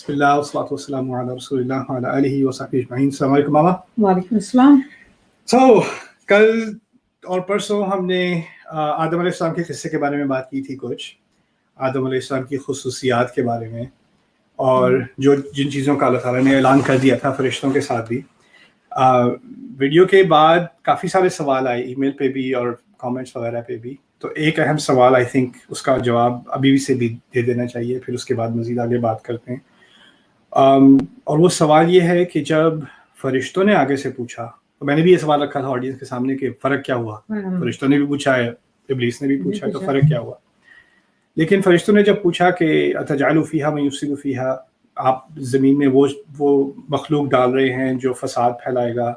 بسم اللہ والصلاۃ والسلام علی رسول اللہ وعلی آلہ وصحبہ اجمعین. السلام علیکم ماما. وعلیکم السلام. کل اور پرسوں ہم نے آدم علیہ السلام کے قصے کے بارے میں بات کی تھی، کچھ آدم علیہ السلام کی خصوصیات کے بارے میں، اور جن چیزوں کا اللہ تعالیٰ نے اعلان کر دیا تھا فرشتوں کے ساتھ بھی. ویڈیو کے بعد کافی سارے سوال آئے ای میل پہ بھی اور کامنٹس وغیرہ پہ بھی. تو ایک اہم سوال آئی تھنک اس کا جواب ابھی سے بھی دے دینا چاہیے، پھر اس کے بعد مزید آگے بات کرتے ہیں. اور وہ سوال یہ ہے کہ جب فرشتوں نے آگے سے پوچھا، تو میں نے بھی یہ سوال رکھا تھا آڈینس کے سامنے کہ فرق کیا ہوا. فرشتوں نے بھی پوچھا ہے، ابلیس نے بھی پوچھا ہے، تو فرق کیا ہوا. لیکن فرشتوں نے جب پوچھا کہ اتجعل فیہا من یفسد فیہا، آپ زمین میں وہ مخلوق ڈال رہے ہیں جو فساد پھیلائے گا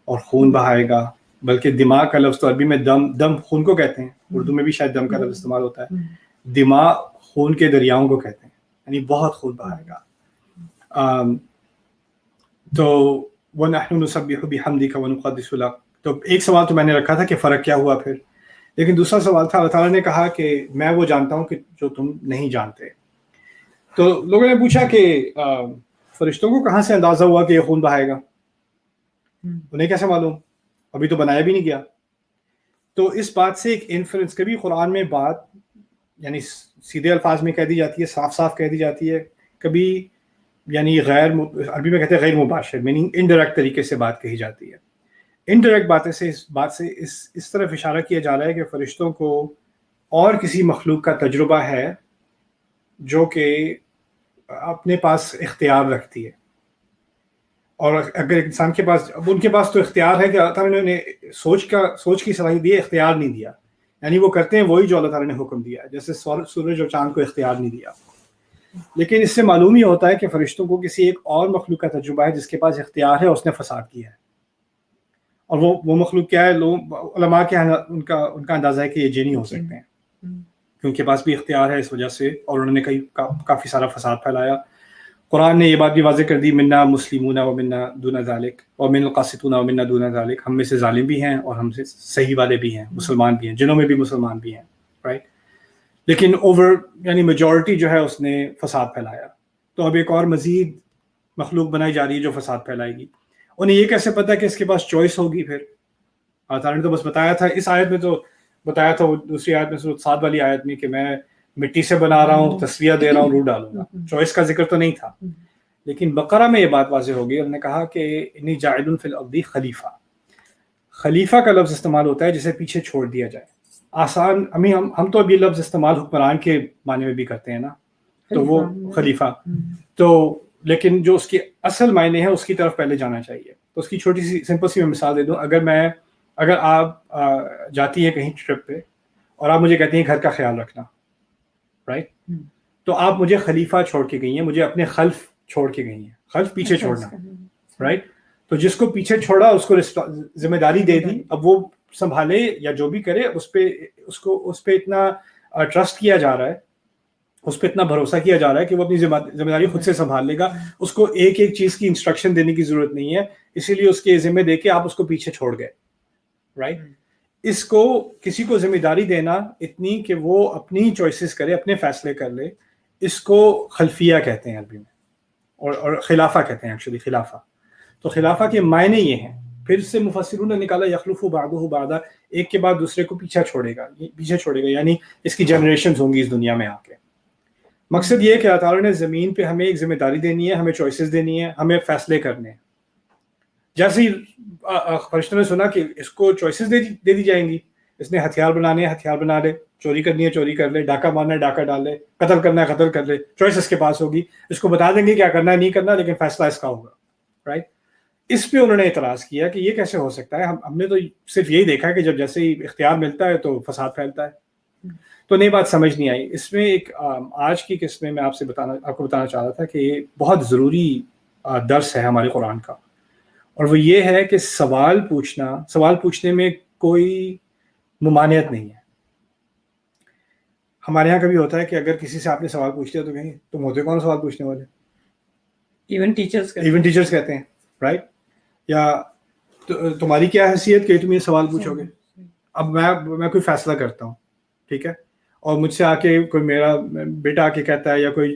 اور خون بہائے گا. بلکہ دماغ کا لفظ تو عربی میں دم خون کو کہتے ہیں، اردو میں بھی شاید دم کا لفظ استعمال ہوتا ہے. دماغ خون کے دریاؤں کو کہتے ہیں، یعنی بہت خون بہائے گا. تو وَنَحْنُ نُسَبِّحُ بِحَمْدِكَ وَنُقَدِّسُ لَكَ. تو ایک سوال تو میں نے رکھا تھا کہ فرق کیا ہوا پھر. لیکن دوسرا سوال تھا، اللہ تعالیٰ نے کہا کہ میں وہ جانتا ہوں کہ جو تم نہیں جانتے. تو لوگوں نے پوچھا کہ فرشتوں کو کہاں سے اندازہ ہوا کہ یہ خون بہائے گا؟ انہیں کیسے معلوم؟ ابھی تو بنایا بھی نہیں گیا. تو اس بات سے ایک انفرنس، کبھی قرآن میں بات یعنی سیدھے الفاظ میں کہہ دی جاتی ہے، صاف صاف کہہ دی جاتی ہے، کبھی یعنی عربی میں کہتے ہیں غیر مباشر، میننگ انڈائریکٹ طریقے سے بات کہی جاتی ہے. انڈائریکٹ باتیں سے اس بات سے اس طرف اشارہ کیا جا رہا ہے کہ فرشتوں کو اور کسی مخلوق کا تجربہ ہے جو کہ اپنے پاس اختیار رکھتی ہے. اور اگر انسان کے پاس، اب ان کے پاس تو اختیار ہے کہ اللہ تعالیٰ نے انہیں سوچ کی صلاحیت دی ہے، اختیار نہیں دیا. یعنی وہ کرتے ہیں وہی جو اللہ تعالیٰ نے حکم دیا، جیسے سورج اور چاند کو اختیار نہیں دیا. لیکن اس سے معلوم ہی ہوتا ہے کہ فرشتوں کو کسی ایک اور مخلوق کا تجربہ ہے جس کے پاس اختیار ہے، اس نے فساد کیا ہے. اور وہ مخلوق کیا ہے؟ علماء کے ان کا اندازہ ہے کہ یہ جنی ہو سکتے ہیں، کہ ان کے پاس بھی اختیار ہے اس وجہ سے، اور انہوں نے کافی سارا فساد پھیلایا. قرآن نے یہ بات بھی واضح کر دی، منا مسلمون ومنا دون ذالک ومن القاسطون ومنا دون ذالک، ہم میں سے ظالم بھی ہیں اور ہم سے صحیح والے بھی ہیں، مسلمان بھی ہیں، جنوں میں بھی مسلمان بھی ہیں، رائٹ. لیکن یعنی میجورٹی جو ہے اس نے فساد پھیلایا. تو اب ایک اور مزید مخلوق بنائی جا رہی ہے جو فساد پھیلائے گی. انہیں یہ کیسے پتا کہ اس کے پاس چوائس ہوگی؟ پھر اللہ تعالیٰ نے تو بس بتایا تھا، اس آیت میں تو بتایا تھا، دوسری آیت میں 7 والی آیت میں کہ میں مٹی سے بنا رہا ہوں، تصویہ دے رہا ہوں، روح ڈالوں گا. چوائس کا ذکر تو نہیں تھا. لیکن بقرہ میں یہ بات واضح ہوگی، انہوں نے کہا کہ انی جاعل فی الارض خلیفہ. خلیفہ کا لفظ استعمال ہوتا ہے جسے پیچھے چھوڑ دیا جائے. آسان ہم تو اب یہ لفظ استعمال حکمران کے معنی میں بھی کرتے ہیں نا، تو وہ خلیفہ تو، لیکن جو اس کی اصل معنی ہے اس کی طرف پہلے جانا چاہیے. تو اس کی چھوٹی سی سمپل سی میں مثال دے دوں. اگر آپ جاتی ہیں کہیں ٹرپ پہ اور آپ مجھے کہتی ہیں گھر کا خیال رکھنا، رائٹ، تو آپ مجھے خلیفہ چھوڑ کے گئی ہیں، مجھے اپنے خلف چھوڑ کے گئی ہیں. خلف پیچھے چھوڑنا، رائٹ. تو جس کو پیچھے چھوڑا اس کو ذمہ داری دے دی، اب وہ سنبھالے یا جو بھی کرے، اس پہ اتنا ٹرسٹ کیا جا رہا ہے، اس پہ اتنا بھروسہ کیا جا رہا ہے کہ وہ اپنی ذمہ داری خود سے سنبھال لے گا. اس کو ایک چیز کی انسٹرکشن دینے کی ضرورت نہیں ہے، اسی لیے اس کے ذمہ دے کے آپ اس کو پیچھے چھوڑ گئے، رائٹ. اس کو کسی کو ذمہ داری دینا اتنی کہ وہ اپنی چوائسز کرے، اپنے فیصلے کر لے، اس کو خلفیہ کہتے ہیں عربی میں، اور خلافہ کہتے ہیں ایکچولی، خلافہ. تو خلافہ کے معنی یہ ہیں. پھر سے مفسرون نے نکالا یخلف بعضہ بعضا، ایک کے بعد دوسرے کو پیچھے چھوڑے گا، یعنی اس کی جنریشنز ہوں گی اس دنیا میں آ کے. مقصد یہ ہے کہ اللہ تعالیٰ نے زمین پہ ہمیں ایک ذمہ داری دینی ہے، ہمیں چوائسز دینی ہے، ہمیں فیصلے کرنے ہیں. جیسے ہی فرشتوں نے سنا کہ اس کو چوائسز دے دی جائیں گی، اس نے ہتھیار بنانے ہیں ہتھیار بنا لے، چوری کرنی ہے چوری کر لے، ڈاکہ مارنا ہے ڈاکہ ڈال لے، قتل کرنا ہے قتل کر لے، چوائس اس کے پاس ہوگی. اس کو بتا دیں گے کیا کرنا ہے نہیں کرنا، لیکن فیصلہ اس کا ہوگا، رائٹ. اس پہ انہوں نے اعتراض کیا کہ یہ کیسے ہو سکتا ہے، ہم نے تو صرف یہی دیکھا کہ جب جیسے ہی اختیار ملتا ہے تو فساد پھیلتا ہے. تو نئی بات سمجھ نہیں آئی. اس میں ایک آج کی قسط میں آپ کو بتانا چاہ رہا تھا کہ یہ بہت ضروری درس ہے ہمارے قرآن کا، اور وہ یہ ہے کہ سوال پوچھنے میں کوئی ممانعت نہیں ہے. ہمارے یہاں کبھی ہوتا ہے کہ اگر کسی سے آپ نے سوال پوچھ لیا تو کہیں تم ہوتے کون سوال پوچھنے والے؟ ایون ٹیچرز کہتے ہیں، رائٹ. یا تمہاری کیا حیثیت کہ تم یہ سوال پوچھو گے؟ اب میں کوئی فیصلہ کرتا ہوں، ٹھیک ہے، اور مجھ سے آ کے کوئی میرا بیٹا آ کے کہتا ہے یا کوئی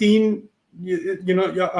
3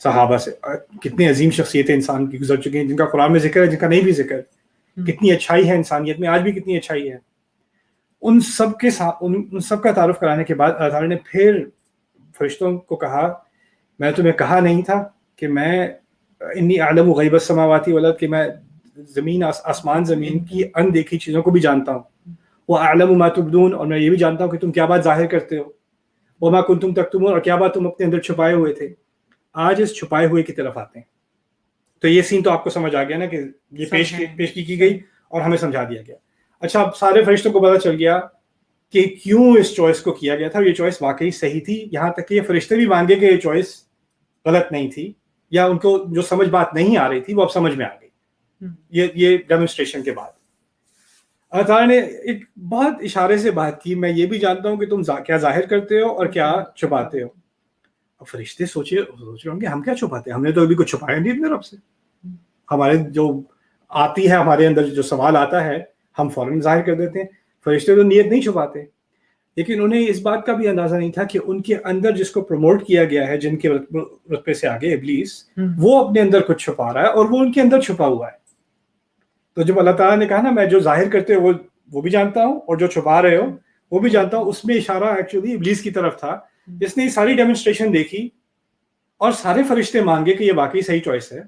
صحابہ سے. کتنی عظیم شخصیتیں انسان کی گزر چکی ہیں جن کا قرآن میں ذکر ہے, جن کا نہیں بھی ذکر. کتنی اچھائی ہے انسانیت میں, آج بھی کتنی اچھائی ہے. ان سب کے ساتھ ان سب کا تعارف کرانے کے بعد اللہ تعالیٰ نے پھر فرشتوں کو کہا, میں تمہیں کہا نہیں تھا کہ میں انی اعلم غیب السماوات والارض, کہ میں زمین آسمان زمین کی اندیکھی چیزوں کو بھی جانتا ہوں. واعلم ما تبدون, اور میں یہ بھی جانتا ہوں کہ تم کیا بات ظاہر کرتے ہو. وما کنتم تکتمون, اور کیا بات تم اپنے اندر چھپائے ہوئے تھے. آج اس چھپائے ہوئے کی طرف آتے ہیں. تو یہ سین تو آپ کو سمجھ آ گیا نا کہ یہ پیش کی گئی اور ہمیں سمجھا دیا گیا. اچھا, اب سارے فرشتوں کو پتا چل گیا کہ کیوں اس چوائس کو کیا گیا تھا. یہ چوائس واقعی صحیح تھی, یہاں تک کہ یہ فرشتے بھی مان گئے کہ یہ چوائس غلط نہیں تھی, یا ان کو جو سمجھ بات نہیں آ رہی تھی وہ اب سمجھ میں آ گئی یہ ڈیمونسٹریشن کے بعد. اللہ تعالیٰ نے ایک بہت اشارے سے بات کی, میں یہ بھی جانتا ہوں کہ تم کیا ظاہر کرتے ہو اور کیا چھپاتے ہو. اب فرشتے سوچ رہے ہوں گے ہم کیا چھپاتے ہیں, ہم نے تو ابھی کچھ چھپایا نہیں اپنے رب سے. ہمارے جو آتی ہے ہمارے اندر جو سوال آتا ہے ہم فوراً ظاہر کر دیتے ہیں. فرشتے تو نیت نہیں چھپاتے, لیکن انہیں اس بات کا بھی اندازہ نہیں تھا کہ ان کے اندر جس کو پروموٹ کیا گیا ہے, جن کے رتبے سے آگے ابلیس, وہ اپنے اندر کچھ چھپا رہا ہے اور وہ ان کے اندر چھپا ہوا ہے. تو جب اللہ تعالیٰ نے کہا نا میں جو ظاہر کرتے ہو وہ بھی جانتا ہوں اور جو چھپا رہے ہو وہ بھی جانتا ہوں, اس میں اشارہ ایکچولی ابلیس کی طرف تھا, جس نے یہ ساری ڈیمونسٹریشن دیکھی اور سارے فرشتے مانگے کہ یہ واقعی صحیح چوائس ہے,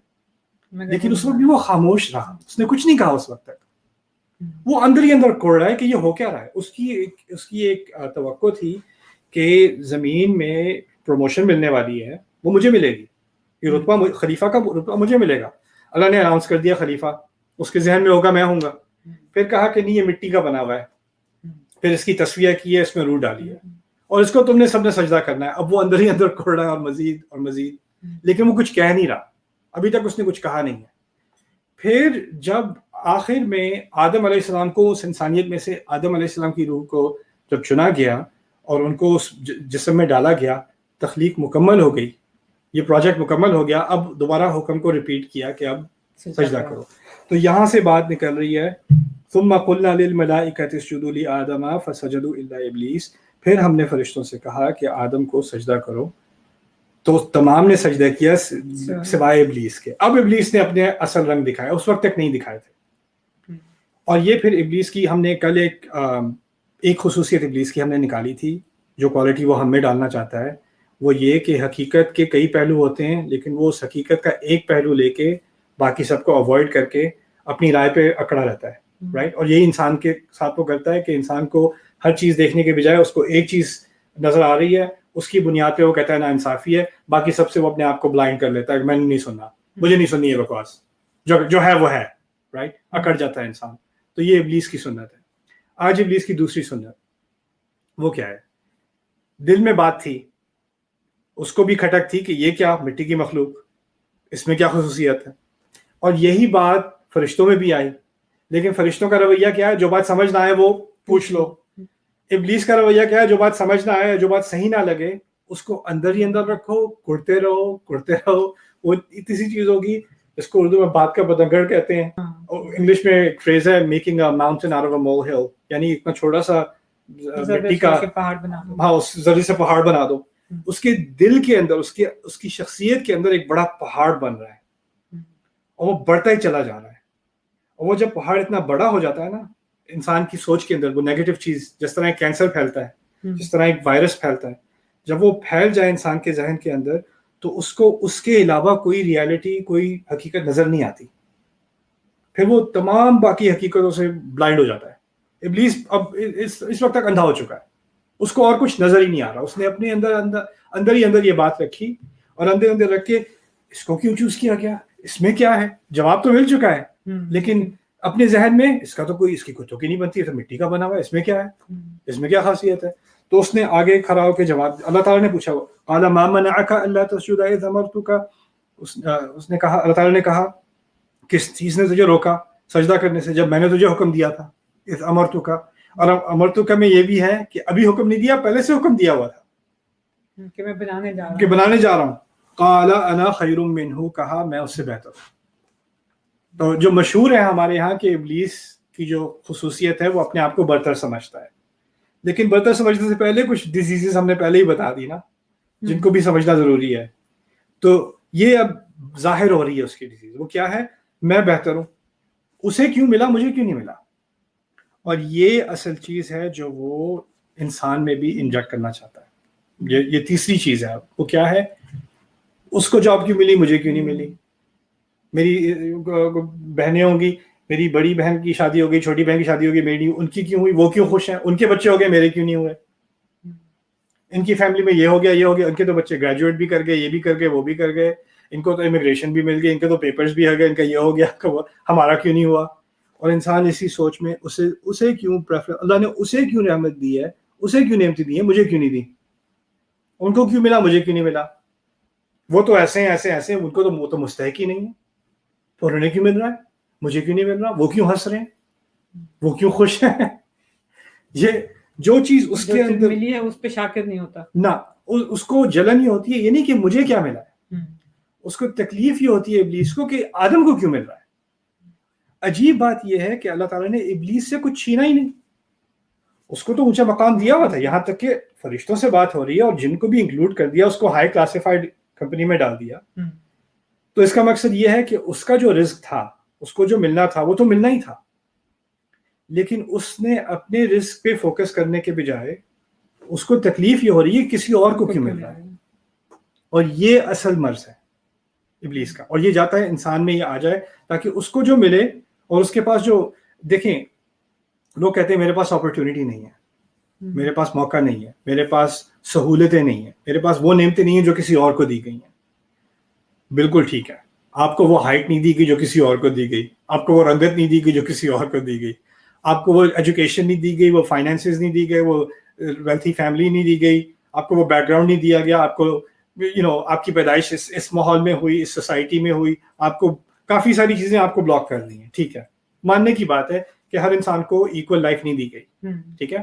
لیکن اس وقت بھی وہ خاموش رہا, اس نے کچھ نہیں کہا اس وقت تک. وہ اندر ہی اندر کوڑ رہا ہے کہ یہ ہو کیا رہا ہے. اس کی ایک توقع تھی کہ زمین میں پروموشن ملنے والی ہے, وہ مجھے ملے گی, یہ رتبہ خلیفہ کا رتبہ مجھے ملے گا. اللہ نے اناؤنس کر دیا خلیفہ, اس کے ذہن میں ہوگا میں ہوں گا. پھر کہا کہ نہیں یہ مٹی کا بنا ہوا ہے, پھر اس کی تصفیہ کی ہے, اس میں روح ڈالی ہے اور اس کو تم نے سب نے سجدہ کرنا ہے. اب وہ اندر ہی اندر کوڑ رہا ہے اور مزید, لیکن وہ کچھ کہہ نہیں رہا, ابھی تک اس نے کچھ کہا نہیں ہے. پھر جب آخر میں آدم علیہ السلام کو, اس انسانیت میں سے آدم علیہ السلام کی روح کو جب چنا گیا اور ان کو اس جسم میں ڈالا گیا, تخلیق مکمل ہو گئی, یہ پروجیکٹ مکمل ہو گیا. اب دوبارہ حکم کو ریپیٹ کیا کہ اب سجدہ کرو. تو یہاں سے بات نکل رہی ہے ثم قلنا للملائکۃ اسجدوا لآدم فسجدوا الا ابلیس, پھر ہم نے فرشتوں سے کہا کہ آدم کو سجدہ کرو, تو تمام نے سجدہ کیا سوائے ابلیس کے. اب ابلیس نے اپنے اصل رنگ دکھایا, اس وقت تک نہیں دکھائے تھے. اور یہ پھر ابلیس کی ہم نے کل ایک خصوصیت ابلیس کی ہم نے نکالی تھی, جو کوالٹی وہ ہم میں ڈالنا چاہتا ہے, وہ یہ کہ حقیقت کے کئی پہلو ہوتے ہیں, لیکن وہ اس حقیقت کا ایک پہلو لے کے باقی سب کو اوائڈ کر کے اپنی رائے پہ اکڑا رہتا ہے, رائٹ. اور یہی انسان کے ساتھ وہ کرتا ہے کہ انسان کو ہر چیز دیکھنے کے بجائے اس کو ایک چیز نظر آ رہی ہے, اس کی بنیاد پہ وہ کہتا ہے نا انصافی ہے, باقی سب سے وہ اپنے آپ کو بلائنڈ کر لیتا ہے کہ میں نے نہیں سننا, مجھے نہیں سننی ہے بکواس, جو ہے وہ ہے, رائٹ. اکڑ جاتا ہے انسان. تو یہ ابلیس کی سنت ہے. آج ابلیس کی دوسری سنت وہ کیا ہے؟ دل میں بات تھی, اس کو بھی کھٹک تھی کہ یہ کیا مٹی کی مخلوق, اس میں کیا خصوصیت ہے, اور یہی بات فرشتوں میں بھی آئی. لیکن فرشتوں کا رویہ کیا ہے؟ جو بات سمجھ نہ آئے وہ پوچھ لو. ابلیس کا رویہ کیا ہے؟ جو بات سمجھ نہ آئے, جو بات صحیح نہ لگے, اس کو اندر ہی اندر رکھو, کرتے رہو. وہ اتنی سی چیز ہوگی اس کو اردو میں بات کا بدنگڑ کہتے ہیں, اور انگلش میں ایک فریز ہے making a mountain out of a molehill, یعنی اتنا چھوٹا سا مٹی کا پہاڑ بنا دو, ہاں اس ذرے سے پہاڑ بنا دو. اس کے دل کے اندر, اس کی شخصیت کے اندر ایک بڑا پہاڑ بن رہا ہے, اور وہ بڑھتا ہی چلا جا رہا ہے. اور وہ جب پہاڑ اتنا بڑا ہو جاتا ہے نا انسان کی سوچ کے اندر, وہ نیگیٹو چیز, جس طرح ایک کینسر پھیلتا ہے, جس طرح ایک وائرس پھیلتا ہے, جب وہ پھیل جائے انسان کے ذہن کے اندر, تو اس کو اس کے علاوہ کوئی ریالٹی, کوئی حقیقت نظر نہیں آتی. پھر وہ تمام باقی حقیقتوں سے بلائنڈ ہو جاتا ہے. ابلیس اب اس وقت تک اندھا ہو چکا ہے, اس کو اور کچھ نظر ہی نہیں آ رہا. اس نے اپنے اندر ہی اندر یہ بات رکھی, اور اندر رکھ کے اس کو کیوں چوز کیا گیا, اس میں کیا ہے, جواب تو مل چکا ہے, لیکن اپنے ذہن میں اس کا تو کوئی, اس کی کوئی توقع نہیں بنتی ہے, تو مٹی کا بنا ہوا ہے, اس میں کیا ہے, اس میں کیا خاصیت ہے. تو اس نے آگے کھڑا ہو کے جواب, اللہ تعالیٰ نے پوچھا, قال ما منعک الا تسجد اذ امرتک, اس نے کہا, اللہ تعالیٰ نے کہا کس چیز نے تجھے روکا سجدہ کرنے سے, جب میں نے تجھے حکم دیا تھا, اذ امرتک. اور امرتک میں یہ بھی ہے کہ ابھی حکم نہیں دیا, پہلے سے حکم دیا ہوا تھا کہ میں بنانے جا رہا ہوں. قال انا خیر منہ, کہا میں اس سے بہتر ہوں. تو جو مشہور ہے ہمارے یہاں کہ ابلیس کی جو خصوصیت ہے وہ اپنے آپ کو برتر سمجھتا ہے, لیکن برتر سمجھنے سے پہلے کچھ ڈیزیزز ہم نے پہلے ہی بتا دی نا, جن کو بھی سمجھنا ضروری ہے. تو یہ اب ظاہر ہو رہی ہے اس کی ڈیزیز. وہ کیا ہے؟ میں بہتر ہوں، اسے کیوں ملا مجھے کیوں نہیں ملا. اور یہ اصل چیز ہے جو وہ انسان میں بھی انجیکٹ کرنا چاہتا ہے. یہ تیسری چیز ہے. وہ کیا ہے؟ اس کو جاب کیوں ملی مجھے کیوں نہیں ملی. میری بہنیں ہوں گی، میری بڑی بہن کی شادی ہو گئی، چھوٹی بہن کی شادی ہو گئی، میری ان کی کیوں ہوئی، وہ کیوں خوش ہیں، ان کے بچے ہو گئے میرے کیوں نہیں ہوئے. ان کی فیملی میں یہ ہو گیا یہ ہو گیا، ان کے تو بچے گریجویٹ بھی کر گئے، یہ بھی کر گئے وہ بھی کر گئے، ان کو تو امیگریشن بھی مل گئی، ان کے تو پیپرز بھی ہو گئے، ان کا یہ ہو گیا، ہمارا کیوں نہیں ہوا. اور انسان اسی سوچ میں اسے کیوں اللہ نے اسے کیوں رحمت دی ہے، اسے کیوں نعمتیں دی ہیں، مجھے کیوں نہیں دی. ان کو کیوں ملا مجھے کیوں نہیں ملا. وہ تو ایسے ہیں ایسے ایسے، ان کو تو وہ تو مستحق ہی نہیں ہے، تو انہیں کیوں مل رہا ہے مجھے کیوں نہیں مل رہا. وہ کیوں ہنس رہے ہیں، وہ کیوں خوش ہیں. یہ جو چیز اس کے اندر ملی ہے اس پہ شاکر نہیں ہوتا نہ، اس کو جلن ہی ہوتی ہے، یہ نہیں کہ مجھے کیا ملا ہے، اس کو تکلیف ہی ہوتی ہے ابلیس کو کہ آدم کو کیوں مل رہا ہے. عجیب بات یہ ہے کہ اللہ تعالیٰ نے ابلیس سے کچھ چھینا ہی نہیں، اس کو تو اونچا مقام دیا ہوا تھا. یہاں تک کہ فرشتوں سے بات ہو رہی ہے اور جن کو بھی انکلوڈ کر دیا، اس کو ہائی کلاسیفائڈ کمپنی میں ڈال دیا. تو اس کا مقصد یہ ہے کہ اس کا جو رزق تھا، اس کو جو ملنا تھا وہ تو ملنا ہی تھا، لیکن اس نے اپنے رزق پہ فوکس کرنے کے بجائے اس کو تکلیف یہ ہو رہی ہے کسی اور کو کیوں مل رہا ہے. اور یہ اصل مرض ہے ابلیس کا. اور یہ جاتا ہے انسان میں یہ آ جائے تاکہ اس کو جو ملے، اور اس کے پاس جو دیکھیں لوگ کہتے ہیں میرے پاس اپرچونٹی نہیں ہے، میرے پاس موقع نہیں ہے، میرے پاس سہولتیں نہیں ہیں، میرے پاس وہ نعمتیں نہیں ہیں جو کسی اور کو دی گئی ہیں. بالکل ٹھیک ہے، آپ کو وہ ہائٹ نہیں دی گئی جو کسی اور کو دی گئی، آپ کو وہ رنگت نہیں دی گئی جو کسی اور کو دی گئی، آپ کو وہ ایجوکیشن نہیں دی گئی، وہ فائنینسز نہیں دی گئے، وہ ویلتھی فیملی نہیں دی گئی، آپ کو وہ بیک گراؤنڈ نہیں دیا گیا، آپ کو آپ کی پیدائش اس ماحول میں ہوئی، اس سوسائٹی میں ہوئی، آپ کو کافی ساری چیزیں آپ کو بلاک کر دی ہیں. ٹھیک ہے، ماننے کی بات ہے کہ ہر انسان کو ایکول لائف نہیں دی گئی، ٹھیک ہے.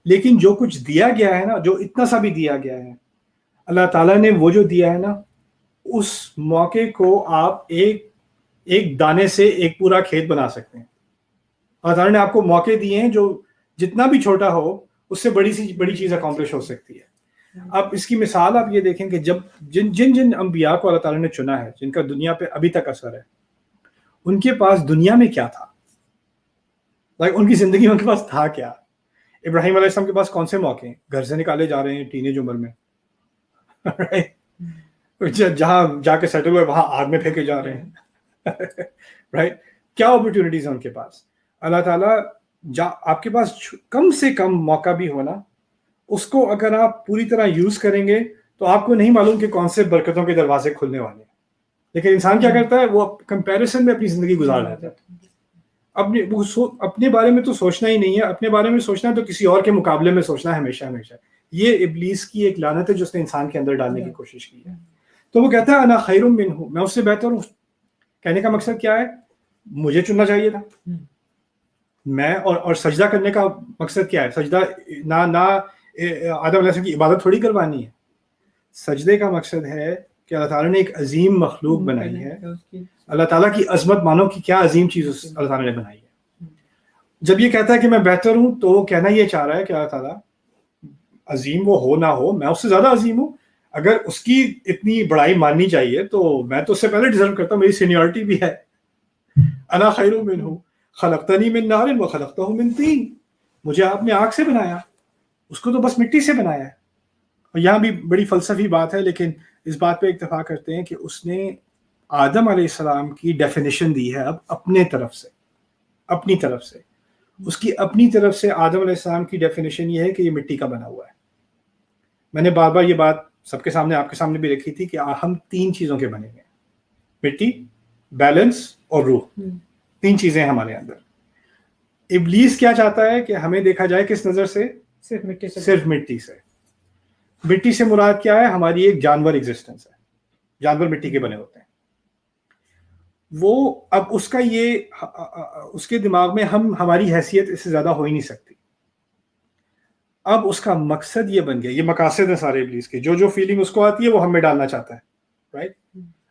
لیکن جو کچھ دیا گیا ہے نا، جو اتنا سا بھی دیا گیا ہے، اللہ تعالیٰ نے وہ جو دیا ہے نا، اس موقع کو آپ ایک دانے سے ایک پورا کھیت بنا سکتے ہیں. اللہ تعالیٰ نے آپ کو موقع دیے ہیں جو جتنا بھی چھوٹا ہو اس سے بڑی چیز اکمپلش ہو سکتی ہے. اب اس کی مثال آپ یہ دیکھیں کہ جب جن انبیاء کو اللہ تعالیٰ نے چنا ہے، جن کا دنیا پہ ابھی تک اثر ہے، ان کے پاس دنیا میں کیا تھا، ان کی زندگی میں ان کے پاس تھا کیا. ابراہیم علیہ السلام کے پاس کون سے موقع ہیں؟ گھر سے نکالے جا رہے ہیں ٹینیج عمر میں، جہاں جا کے سیٹل ہوئے وہاں آگ میں پھینکے جا رہے ہیں، رائٹ. کیا اپرچونیٹیز ہیں ان کے پاس. اللہ تعالیٰ آپ کے پاس کم سے کم موقع بھی ہونا، اس کو اگر آپ پوری طرح یوز کریں گے تو آپ کو نہیں معلوم کہ کون سے برکتوں کے دروازے کھلنے والے ہیں. لیکن انسان کیا کرتا ہے، وہ کمپیریزن میں اپنی زندگی گزار لیتا ہے. اپنے بارے میں تو سوچنا ہی نہیں ہے، اپنے بارے میں سوچنا ہے تو کسی اور کے مقابلے میں سوچنا ہے ہمیشہ ہمیشہ. یہ ابلیس کی ایک لعنت ہے جو اس نے انسان کے اندر ڈالنے کی کوشش کی ہے. تو وہ کہتا ہے انا خیر منہ، میں اس سے بہتر ہوں. کہنے کا مقصد کیا ہے؟ مجھے چننا چاہیے تھا. میں اور سجدہ کرنے کا مقصد کیا ہے؟ سجدہ نہ آدم علیہ السلام کی عبادت تھوڑی کروانی ہے. سجدے کا مقصد ہے کہ اللہ تعالیٰ نے ایک عظیم مخلوق بنائی ہے. اللہ تعالیٰ کی عظمت مانو کہ کیا عظیم چیز اللہ تعالیٰ نے بنائی ہے. جب یہ کہتا ہے کہ میں بہتر ہوں تو وہ کہنا یہ چاہ رہا ہے کہ اللہ تعالیٰ عظیم وہ ہو نہ ہو، میں اس سے زیادہ عظیم ہوں. اگر اس کی اتنی بڑائی ماننی چاہیے تو میں تو اس سے پہلے ڈیزرو کرتا ہوں، میری سینیورٹی بھی ہے. انا خیر منہ خلقتنی من نار وخلقتہ من طین، مجھے آپ نے آگ سے بنایا، اس کو تو بس مٹی سے بنایا ہے. اور یہاں بھی بڑی فلسفی بات ہے، لیکن اس بات پہ اتفاق کرتے ہیں کہ اس نے آدم علیہ السلام کی ڈیفینیشن دی ہے اب اپنی طرف سے. اس کی اپنی طرف سے آدم علیہ السلام کی ڈیفینیشن یہ ہے کہ یہ مٹی کا بنا ہوا ہے. میں نے بار بار یہ بات سب کے سامنے، آپ کے سامنے بھی رکھی تھی کہ ہم 3 چیزوں کے بنے ہیں، مٹی، بیلنس اور روح. 3 چیزیں ہیں ہمارے اندر. ابلیس کیا چاہتا ہے کہ ہمیں دیکھا جائے کس نظر سے؟ صرف مٹی سے. مٹی سے مراد کیا ہے؟ ہماری ایک جانور ایگزسٹنس ہے. جانور مٹی کے بنے ہوتے ہیں. وہ اب اس کا یہ اس کے دماغ میں ہماری حیثیت اس سے زیادہ ہو ہی نہیں سکتی. اب اس کا مقصد یہ بن گیا، یہ مقاصد ہیں سارے ابلیس کے. جو فیلنگ اس کو آتی ہے وہ ہم میں ڈالنا چاہتا ہے، رائٹ.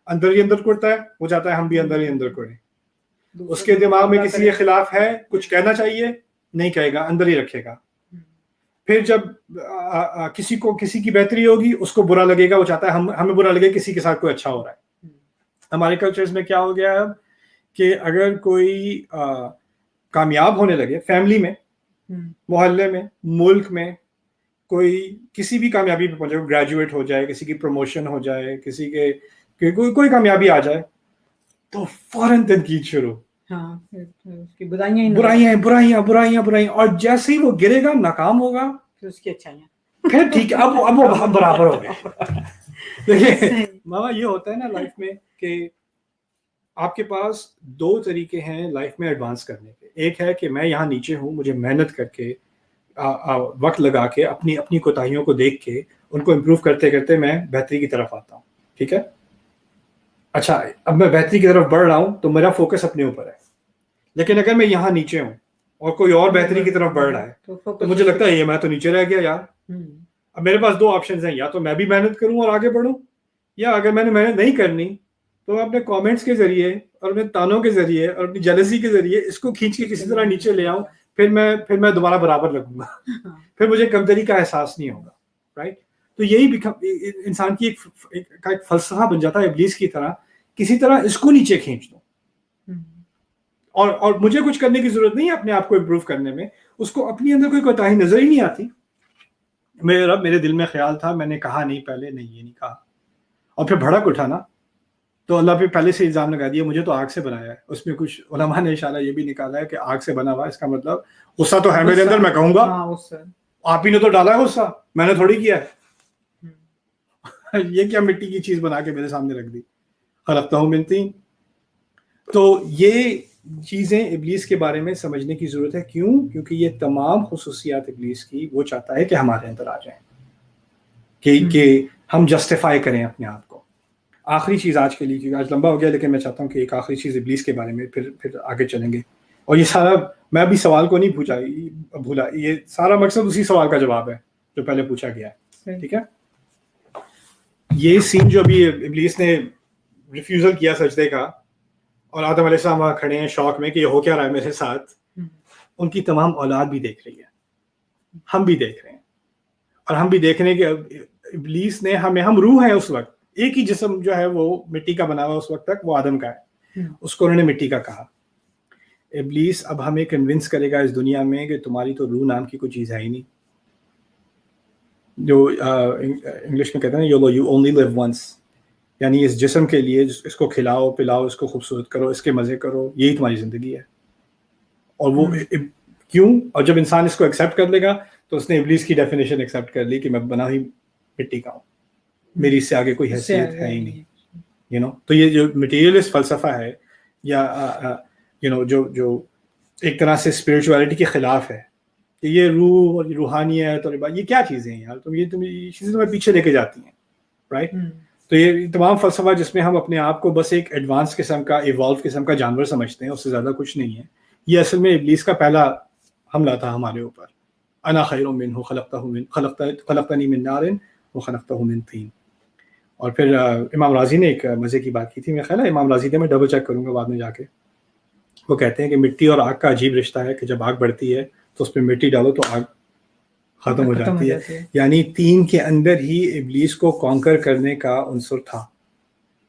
اندر ہی اندر کرتا ہے، وہ چاہتا ہے ہم بھی اندر ہی اندر کریں. اس کے دماغ میں کسی کے خلاف ہے، کچھ کہنا چاہیے، نہیں کہے گا، اندر ہی رکھے گا. پھر جب کسی کی بہتری ہوگی اس کو برا لگے گا, وہ چاہتا ہے ہمیں برا لگے کسی کے ساتھ کوئی اچھا ہو رہا ہے. ہمارے کلچرز میں کیا ہو گیا ہے اب کہ اگر کوئی کامیاب ہونے لگے فیملی میں, محلے میں, ملک میں, کوئی کسی بھی کامیابی پہ پہنچے, گریجویٹ ہو جائے, کسی کی پروموشن ہو جائے, کسی کے کوئی کامیابی آ جائے تو فوراً تنقید شروع, برائیاں, اور جیسے ہی وہ گرے گا, ناکام ہوگا, پھر اس کی اچھائیاں, پھر ٹھیک ہے, اب وہ ہم برابر ہو گئے. دیکھیے ماما, یہ ہوتا ہے نا لائف میں کہ آپ کے پاس دو طریقے ہیں لائف میں ایڈوانس کرنے کے. ایک ہے کہ میں یہاں نیچے ہوں, مجھے محنت کر کے وقت لگا کے اپنی کوتاہیوں کو دیکھ کے ان کو امپروو کرتے کرتے میں بہتری کی طرف آتا ہوں. ٹھیک ہے, اچھا اب میں بہتری کی طرف بڑھ رہا ہوں تو میرا فوکس اپنے اوپر ہے. لیکن اگر میں یہاں نیچے ہوں اور کوئی اور بہتری کی طرف بڑھ رہا ہے تو مجھے لگتا ہے یہ میں تو نیچے رہ گیا یار. اب میرے پاس دو آپشنز ہیں, یا تو میں بھی محنت کروں اور آگے بڑھوں, یا اگر میں نے محنت نہیں کرنی تو میں اپنے کامنٹس کے ذریعے اور اپنے تانوں کے ذریعے اور اپنی جیلسی کے ذریعے اس کو کھینچ کے کسی طرح نیچے لے آؤں, پھر میں دوبارہ برابر لگوں گا, پھر مجھے کمتری کا احساس نہیں ہوگا. رائٹ, تو یہی انسان کی ایک فلسفہ بن جاتا ہے ابلیس کی طرح, کسی طرح اس کو نیچے کھینچ دو. اور مجھے کچھ کرنے کی ضرورت نہیں ہے اپنے آپ کو امپروو کرنے میں, اس کو اپنی اندر کوئی کوتاہی نظر ہی نہیں آتی. میرے دل میں خیال تھا, میں نے کہا نہیں پہلے, نہیں یہ نہیں کہا, اور پھر بھڑک اٹھا نا, تو اللہ پہ پہلے سے الزام لگا دیا مجھے تو آگ سے بنایا ہے. اس میں کچھ علماء نے اشارہ یہ بھی نکالا ہے کہ آگ سے بنا ہوا, اس کا مطلب غصہ تو ہے میرے اندر, میں کہوں گا آپ ہی نے تو ڈالا ہے غصہ, میں نے تھوڑی کیا ہے. یہ کیا مٹی کی چیز بنا کے میرے سامنے رکھ دی, خلقتہ من طین. تو یہ چیزیں ابلیس کے بارے میں سمجھنے کی ضرورت ہے. کیوں؟ کیونکہ یہ تمام خصوصیات ابلیس کی وہ چاہتا ہے کہ ہمارے اندر آ جائیں, کہ ہم جسٹیفائی کریں اپنے آپ کو. آخری چیز آج کے لیے, کیونکہ آج لمبا ہو گیا, لیکن میں چاہتا ہوں کہ ایک آخری چیز ابلیس کے بارے میں, پھر آگے چلیں گے. اور یہ سارا میں ابھی سوال کو نہیں بھولا, یہ سارا مقصد اسی سوال کا جواب ہے جو پہلے پوچھا گیا ہے. ٹھیک ہے, یہ سین جو ابھی ابلیس نے ریفیوزل کیا سجدے کا, اور آدم علیہ السلام وہاں کھڑے ہیں شوق میں کہ یہ ہو کیا رہا ہے میرے ساتھ, ان کی تمام اولاد بھی دیکھ رہی ہے, ہم بھی دیکھ رہے ہیں, اور ہم بھی دیکھ رہے ہیں کہ ابلیس نے ہم روح ہیں اس وقت, ایک ہی جسم جو ہے وہ مٹی کا بنا ہوا اس وقت تک, وہ آدم کا ہے, اس کو انہوں نے مٹی کا کہا. ابلیس اب ہمیں کنونس کرے گا اس دنیا میں کہ تمہاری تو روح نام کی کوئی چیز ہے ہی نہیں, جو انگلش میں کہتے ہیں یو اونلی لیو ونس, یعنی اس جسم کے لیے اس کو کھلاؤ پلاؤ, اس کو خوبصورت کرو, اس کے مزے کرو, یہی تمہاری زندگی ہے. اور وہ کیوں؟ اور جب انسان اس کو ایکسیپٹ کر لے گا تو اس نے ابلیس کی ڈیفینیشن ایکسیپٹ کر لی کہ میں بنا ہی مٹی کا ہوں, میری اس سے آگے کوئی حیثیت ہے ہی نہیں. تو یہ جو مٹیریلسٹ فلسفہ ہے, یا جو ایک طرح سے اسپرچویلٹی کے خلاف ہے, کہ یہ روح اور روحانیت اور یہ کیا چیزیں ہیں یار, یہ چیزیں تمہیں پیچھے لے کے جاتی ہیں. رائٹ, تو یہ تمام فلسفہ جس میں ہم اپنے آپ کو بس ایک ایڈوانس قسم کا, ایوالو قسم کا جانور سمجھتے ہیں, اس سے زیادہ کچھ نہیں ہے. یہ اصل میں ابلیس کا پہلا حملہ تھا ہمارے اوپر. انا خیر منہ خلقتنی من نار وخلقتہ من طین. اور پھر امام راضی نے ایک مزے کی بات کی تھی, میرا خیال ہے امام راضی نے, میں ڈبل چیک کروں گا بعد میں جا کے. وہ کہتے ہیں کہ مٹی اور آگ کا عجیب رشتہ ہے کہ جب آگ بڑھتی ہے تو اس پہ مٹی ڈالو تو آگ ختم ہو جاتی ہے. یعنی تین کے اندر ہی ابلیس کو کانکر کرنے کا عنصر تھا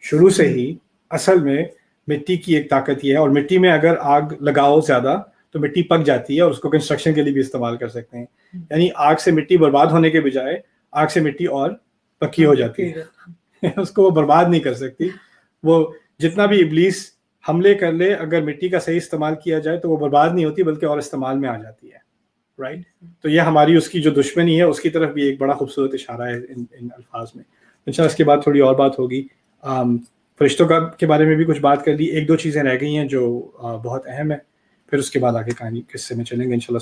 شروع سے ہی. اصل میں مٹی کی ایک طاقت یہ ہے, اور مٹی میں اگر آگ لگاؤ زیادہ تو مٹی پک جاتی ہے, اور اس کو کنسٹرکشن کے لیے بھی استعمال کر سکتے ہیں. یعنی آگ سے مٹی برباد ہونے کے بجائے آگ سے مٹی اور پکی ہو جاتی ہے, اس کو وہ برباد نہیں کر سکتی. وہ جتنا بھی ابلیس حملے کر لے, اگر مٹی کا صحیح استعمال کیا جائے تو وہ برباد نہیں ہوتی بلکہ اور استعمال میں آ جاتی ہے. رائٹ, تو یہ ہماری اس کی جو دشمنی ہے اس کی طرف بھی ایک بڑا خوبصورت اشارہ ہے ان الفاظ میں. انشاءاللہ اس کے بعد تھوڑی اور بات ہوگی. فرشتوں کے بارے میں بھی کچھ بات کر لی, ایک دو چیزیں رہ گئی ہیں جو بہت اہم ہے, پھر اس کے بعد آگے کہانی قصے میں چلیں گے انشاءاللہ.